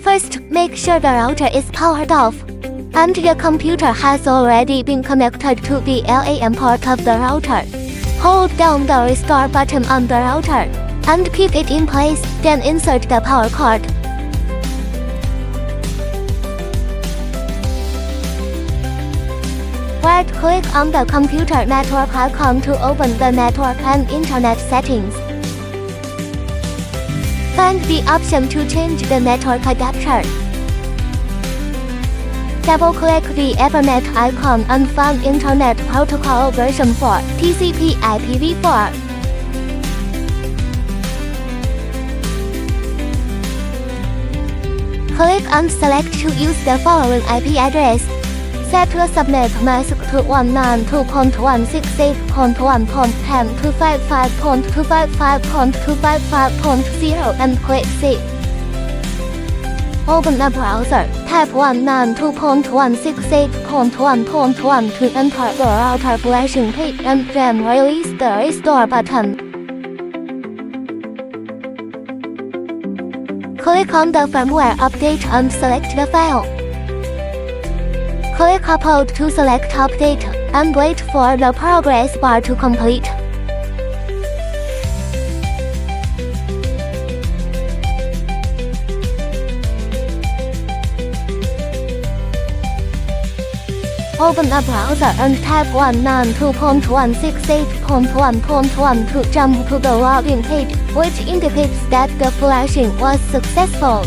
First, make sure the router is powered off, and your computer has already been connected to the LAN port of the router. Hold down the restore button on the router, and keep it in place, then insert the power cord. Right-click on the computer network icon to open the network and internet settings. Find the option to change the network adapter. Double-click the Ethernet icon and find Internet Protocol version 4, TCP/IPv4. Click and select to use the following IP address. Set the subnet mask to 192.168.1.10.255.255.255.0 and click Save. Open the browser, type 192.168.1.1 to enter the router flashing page and then release the restore button. Click on the firmware update and select the file. Click Upload to select Update, and wait for the progress bar to complete. Open the browser and type 192.168.1.1 to jump to the login page, which indicates that the flashing was successful.